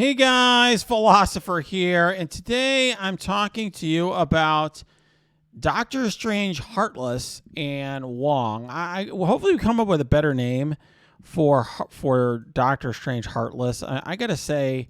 Hey guys, Philosopher here, and today I'm talking to you about Doctor Strange Heartless and Wong. Hopefully we come up with a better name for Doctor Strange Heartless. I gotta say,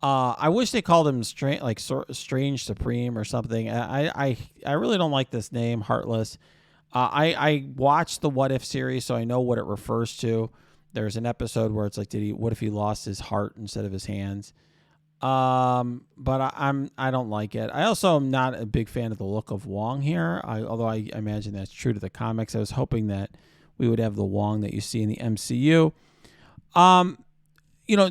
I wish they called him Strange Supreme or something. I really don't like this name, Heartless. I watched the What If series, so I know what it refers to. There's an episode where it's like, what if he lost his heart instead of his hands? But I don't like it. I also am not a big fan of the look of Wong here. Although I imagine that's true to the comics. I was hoping that we would have the Wong that you see in the MCU.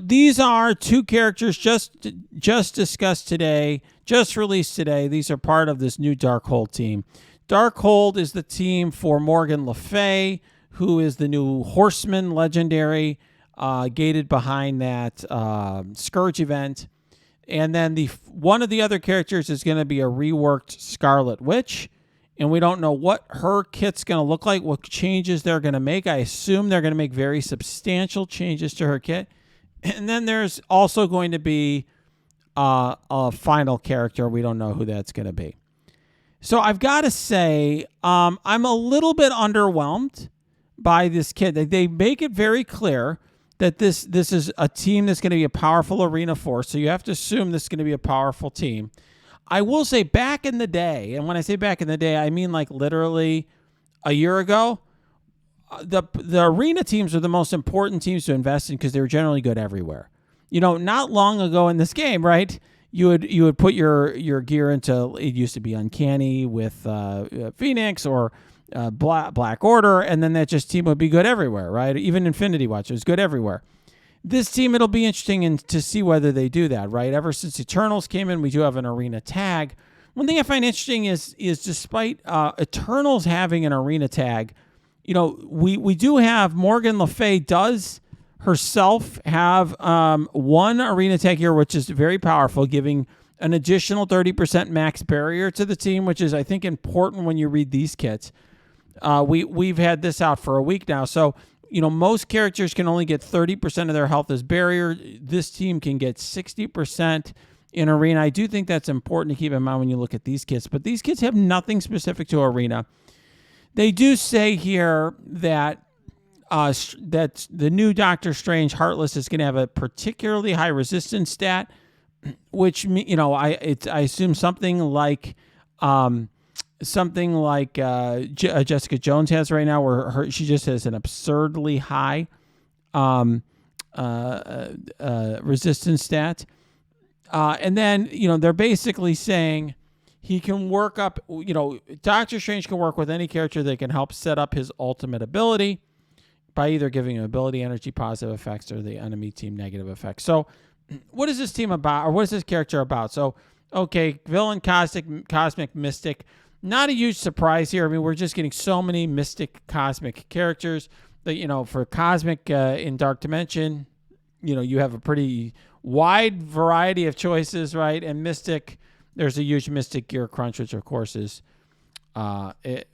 These are two characters just discussed today, just released today. These are part of this new Darkhold team. Darkhold is the team for Morgan Le Fay, who is the new Horseman legendary, gated behind that Scourge event. And then one of the other characters is going to be a reworked Scarlet Witch. And we don't know what her kit's going to look like, what changes they're going to make. I assume they're going to make very substantial changes to her kit. And then there's also going to be a final character. We don't know who that's going to be. So I've got to say, I'm a little bit underwhelmed by this kid. They make it very clear that this is a team that's going to be a powerful arena force. So you have to assume this is going to be a powerful team. I will say back in the day, and when I say back in the day, I mean like literally a year ago, the arena teams are the most important teams to invest in because they were generally good everywhere. Not long ago in this game, right? You would put your gear into, it used to be Uncanny with Phoenix or Black Order, and then that team would be good everywhere, right? Even Infinity Watch is good everywhere. This team, it'll be interesting to see whether they do that, right? Ever since Eternals came in, we do have an arena tag. One thing I find interesting is despite Eternals having an arena tag, we do have Morgan Le Fay does herself have one arena tag here, which is very powerful, giving an additional 30% max barrier to the team, which is, I think, important when you read these kits. We've had this out for a week now. So, most characters can only get 30% of their health as barrier. This team can get 60% in arena. I do think that's important to keep in mind when you look at these kits. But these kits have nothing specific to arena. They do say here that that the new Doctor Strange Heartless is going to have a particularly high resistance stat, which I assume something like Jessica Jones has right now, where she just has an absurdly high resistance stat. And then, they're basically saying he can work up, Doctor Strange can work with any character that can help set up his ultimate ability by either giving him ability energy positive effects or the enemy team negative effects. So what is this team about, or what is this character about? So, okay, villain, cosmic mystic. Not a huge surprise here. I mean, we're just getting so many mystic cosmic characters that, for cosmic in Dark Dimension, you have a pretty wide variety of choices, right? And mystic, there's a huge mystic gear crunch, which of course is, the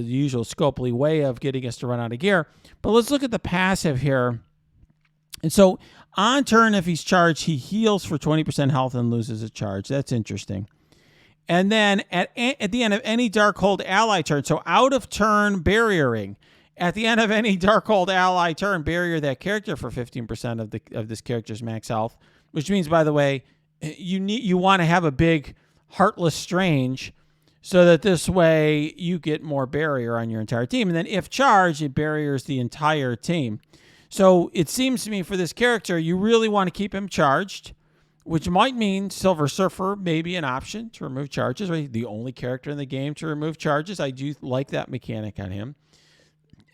usual Scopely way of getting us to run out of gear. But let's look at the passive here. And so on turn, if he's charged, he heals for 20% health and loses a charge. That's interesting. And then at the end of any Darkhold ally turn, so out of turn barriering, at the end of any Darkhold ally turn, barrier that character for 15% of this character's max health, which means, by the way, you want to have a big Heartless Strange so that this way you get more barrier on your entire team. And then if charged, it barriers the entire team. So it seems to me for this character, you really want to keep him charged, which might mean Silver Surfer may be an option to remove charges, right? The only character in the game to remove charges. I do like that mechanic on him.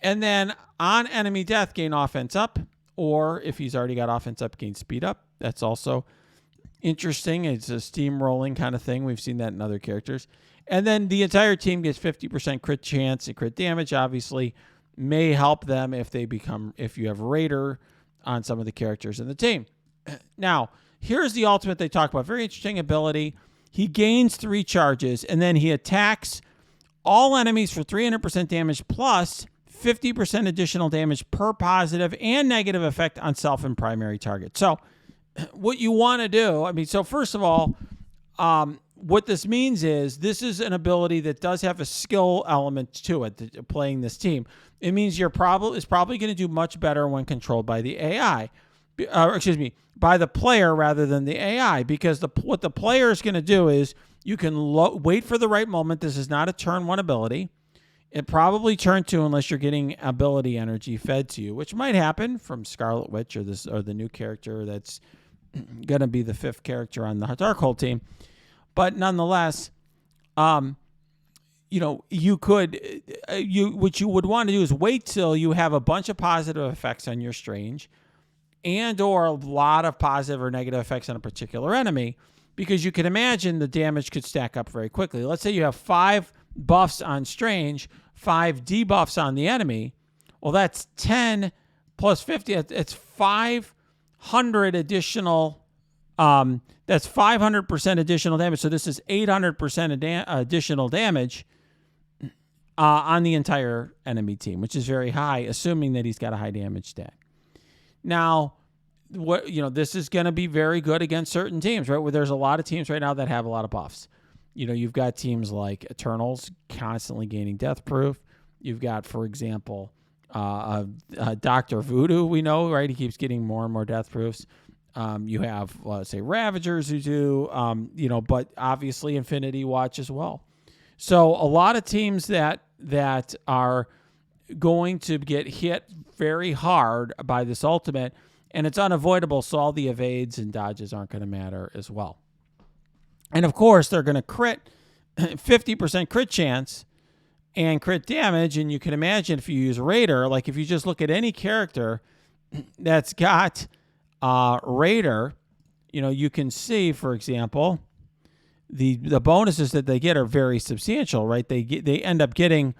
And then on enemy death, gain offense up, or if he's already got offense up, gain speed up. That's also interesting. It's a steamrolling kind of thing. We've seen that in other characters. And then the entire team gets 50% crit chance and crit damage, obviously may help them if you have Raider on some of the characters in the team. Now, here's the ultimate they talk about. Very interesting ability. He gains 3 charges, and then he attacks all enemies for 300% damage plus 50% additional damage per positive and negative effect on self and primary target. So what you want to do, I mean, so first of all, what this means is this is an ability that does have a skill element to it, playing this team. It means you're probably going to do much better when controlled by the AI, by the player rather than the AI, because what the player is going to do is you can wait for the right moment. This is not a turn one ability. It probably turn two unless you're getting ability energy fed to you, which might happen from Scarlet Witch or the new character that's going to be the 5th character on the Darkhold team. But nonetheless, you could, what you would want to do is wait till you have a bunch of positive effects on your Strange and or a lot of positive or negative effects on a particular enemy, because you can imagine the damage could stack up very quickly. Let's say you have 5 buffs on Strange, 5 debuffs on the enemy. Well, that's 10 plus 50. It's 500 additional. That's 500% additional damage. So this is 800% additional damage on the entire enemy team, which is very high, assuming that he's got a high damage stack. Now, this is going to be very good against certain teams, right? Where there's a lot of teams right now that have a lot of buffs. You've got teams like Eternals constantly gaining death proof. You've got, for example, Dr. Voodoo, we know, right? He keeps getting more and more death proofs. You have, let's say, Ravagers who do, but obviously Infinity Watch as well. So a lot of teams that are going to get hit very hard by this ultimate, and it's unavoidable, so all the evades and dodges aren't going to matter as well. And of course, they're going to crit 50% crit chance and crit damage. And you can imagine if you use Raider, like if you just look at any character that's got Raider, you can see, for example, the bonuses that they get are very substantial, right? They end up getting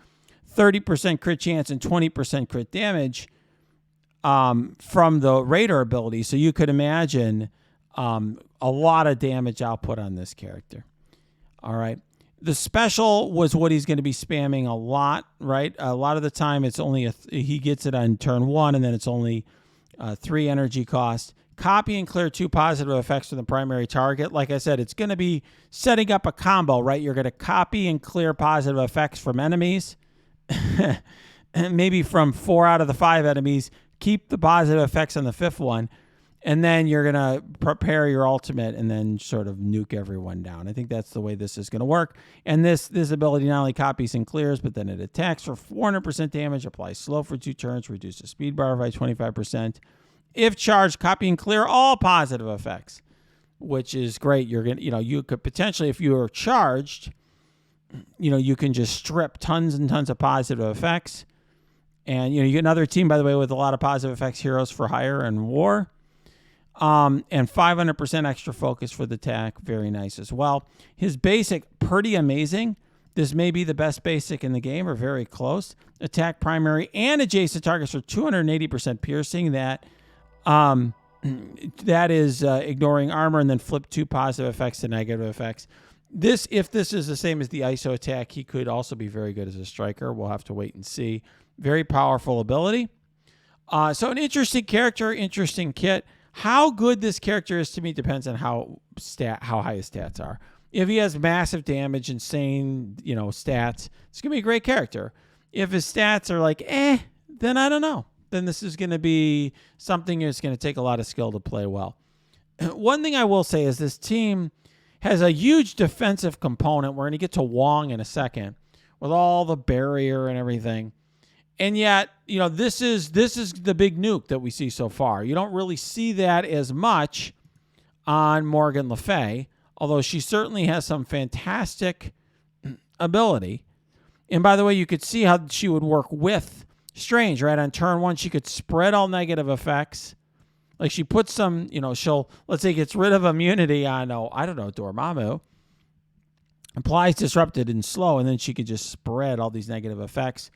30% crit chance and 20% crit damage from the Raider ability. So you could imagine a lot of damage output on this character. All right. The special was what he's going to be spamming a lot, right? A lot of the time it's only he gets it on turn 1, and then it's only 3 energy cost. Copy and clear 2 positive effects from the primary target. Like I said, it's going to be setting up a combo, right? You're going to copy and clear positive effects from enemies. Maybe from 4 out of the 5 enemies. Keep the positive effects on the 5th one. And then you're going to prepare your ultimate and then sort of nuke everyone down. I think that's the way this is going to work. And this ability not only copies and clears, but then it attacks for 400% damage, applies slow for 2 turns, reduces speed bar by 25%. If charged, copy and clear all positive effects, which is great. You're going to, you could potentially, if you are charged, you can just strip tons and tons of positive effects. And, you get another team, by the way, with a lot of positive effects, Heroes for Hire and War. And 500% extra focus for the attack. Very nice as well. His basic, pretty amazing. This may be the best basic in the game, or very close. Attack primary and adjacent targets for 280% piercing. That is ignoring armor, and then flip 2 positive effects to negative effects. If this is the same as the ISO attack, he could also be very good as a striker. We'll have to wait and see. Very powerful ability. So an interesting character, interesting kit. How good this character is to me depends on how high his stats are. If he has massive damage, insane, stats, it's going to be a great character. If his stats are like, then I don't know. Then this is going to be something that's going to take a lot of skill to play well. One thing I will say is this team has a huge defensive component. We're going to get to Wong in a second with all the barrier and everything. And yet, this is the big nuke that we see so far. You don't really see that as much on Morgan Le Fay, although she certainly has some fantastic ability. And by the way, you could see how she would work with Strange, right? On turn 1, she could spread all negative effects. Like she puts some, she'll, let's say, gets rid of immunity on, Dormammu, applies Disrupted and Slow, and then she could just spread all these negative effects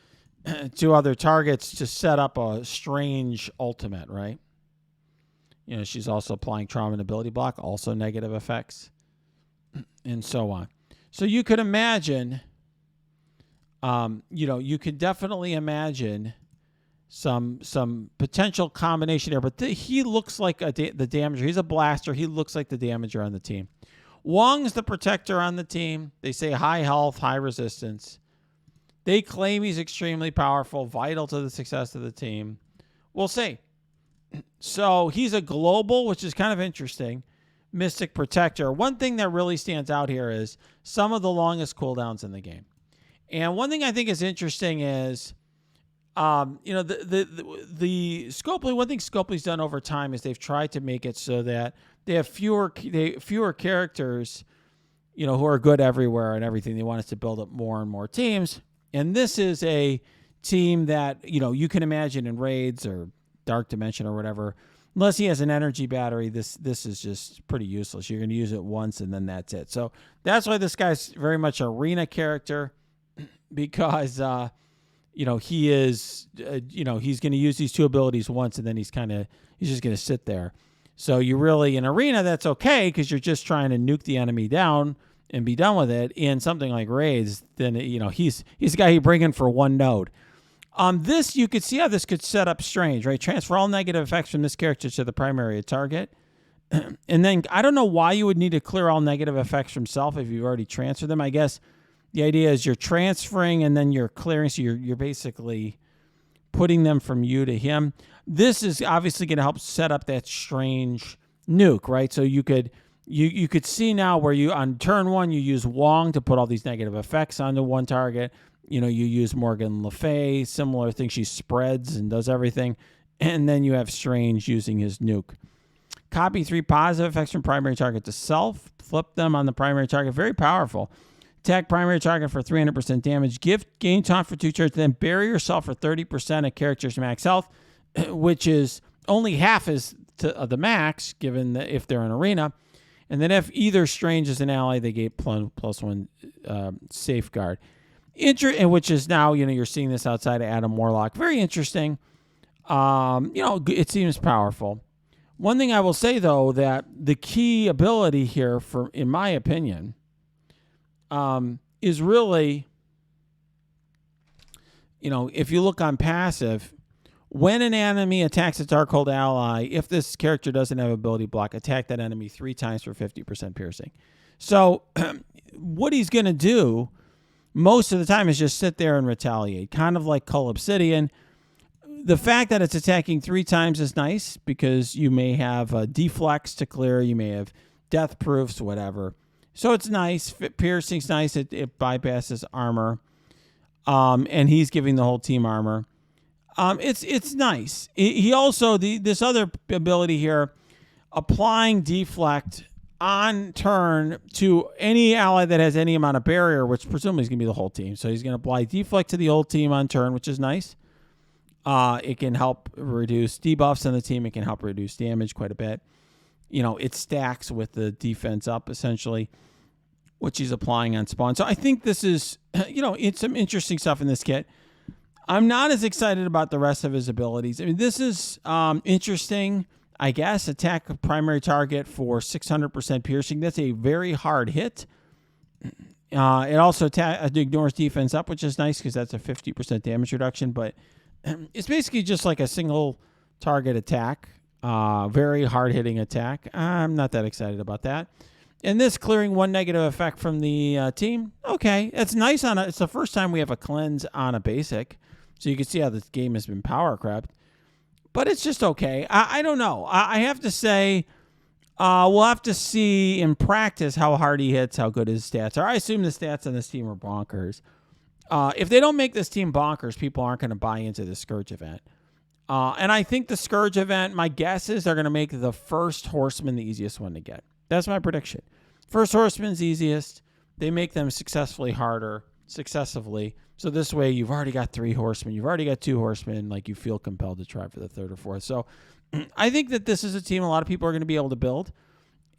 to other targets to set up a Strange ultimate, right? She's also applying Trauma and Ability Block, also negative effects, and so on. So you could imagine, you could definitely imagine some potential combination there. But he looks like the damager. He's a blaster. He looks like the damager on the team. Wong's the protector on the team. They say high health, high resistance. They claim he's extremely powerful, vital to the success of the team. We'll see. So he's a global, which is kind of interesting, Mystic Protector. One thing that really stands out here is some of the longest cooldowns in the game. And one thing I think is interesting is, the Scopely, one thing Scopely's done over time is they've tried to make it so that they have fewer characters, who are good everywhere and everything. They want us to build up more and more teams. And this is a team that, you can imagine in raids or Dark Dimension or whatever, unless he has an energy battery, this is just pretty useless. You're going to use it once and then that's it. So that's why this guy's very much an arena character, because, he is, he's going to use these two abilities once and then he's just going to sit there. So you really, in arena, that's okay because you're just trying to nuke the enemy down and be done with it. In something like raids, then, he's the guy you bring in for one node. This, you could see how this could set up strange, right? Transfer all negative effects from this character to the primary target. And then I don't know why you would need to clear all negative effects from self if you've already transferred them. I guess the idea is you're transferring and then you're clearing. So you're basically putting them from you to him. This is obviously going to help set up that strange nuke, right? So you could see now where you, on turn one, you use Wong to put all these negative effects onto one target. You use Morgan Le Fay, similar thing. She spreads and does everything. And then you have Strange using his nuke. Copy 3 positive effects from primary target to self. Flip them on the primary target. Very powerful. Attack primary target for 300% damage. Gain taunt for 2 turns. Then bury yourself for 30% of character's max health, which is only half as to the max, given that if they're in arena. And then if either Strange is an ally, they get +1 safeguard. Which is now, you're seeing this outside of Adam Warlock. Very interesting. It seems powerful. One thing I will say, though, that the key ability here, in my opinion, is really, if you look on passive, when an enemy attacks a Darkhold ally, if this character doesn't have ability block, attack that enemy 3 times for 50% piercing. So what he's going to do most of the time is just sit there and retaliate, kind of like Cull Obsidian. The fact that it's attacking 3 times is nice because you may have deflects to clear, you may have death proofs, whatever. So it's nice. Piercing's nice. It bypasses armor, and he's giving the whole team armor. It's nice. He also this other ability here, applying deflect on turn to any ally that has any amount of barrier, which presumably is going to be the whole team. So he's going to apply deflect to the whole team on turn, which is nice. It can help reduce debuffs on the team. It can help reduce damage quite a bit. It stacks with the defense up, essentially, which he's applying on spawn. So I think this is, it's some interesting stuff in this kit. I'm not as excited about the rest of his abilities. I mean, this is interesting. I guess attack a primary target for 600% piercing. That's a very hard hit. It also ignores defense up, which is nice because that's a 50% damage reduction. But it's basically just like a single target attack. Very hard hitting attack. I'm not that excited about that. And this clearing 1 negative effect from the team. Okay, it's nice it's the first time we have a cleanse on a basic. So you can see how this game has been power crept. But it's just okay. I don't know. I have to say, we'll have to see in practice how hard he hits, how good his stats are. I assume the stats on this team are bonkers. If they don't make this team bonkers, people aren't going to buy into the Scourge event. And I think the Scourge event, my guess is they're going to make the first Horseman the easiest one to get. That's my prediction. First Horseman's easiest. They make them successfully harder, successively. So this way, you've already got 3 Horsemen. You've already got 2 Horsemen. Like, you feel compelled to try for the 3rd or 4th. So I think that this is a team a lot of people are going to be able to build.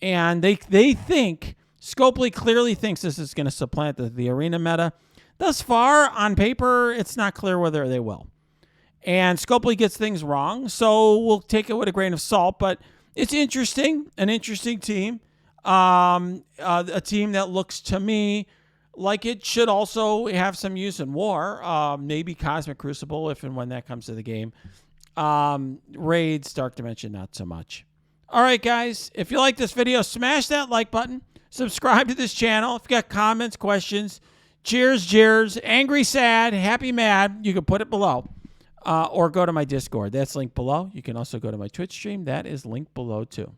And they think, Scopely clearly thinks this is going to supplant the arena meta. Thus far, on paper, it's not clear whether they will. And Scopely gets things wrong, so we'll take it with a grain of salt. But it's interesting, an interesting team. A team that looks to me like it should also have some use in war. Maybe Cosmic Crucible, if and when that comes to the game. Raids, Dark Dimension, not so much. All right, guys. If you like this video, smash that like button. Subscribe to this channel. If you got comments, questions, cheers, jeers, angry, sad, happy, mad, you can put it below. Or go to my Discord. That's linked below. You can also go to my Twitch stream. That is linked below, too.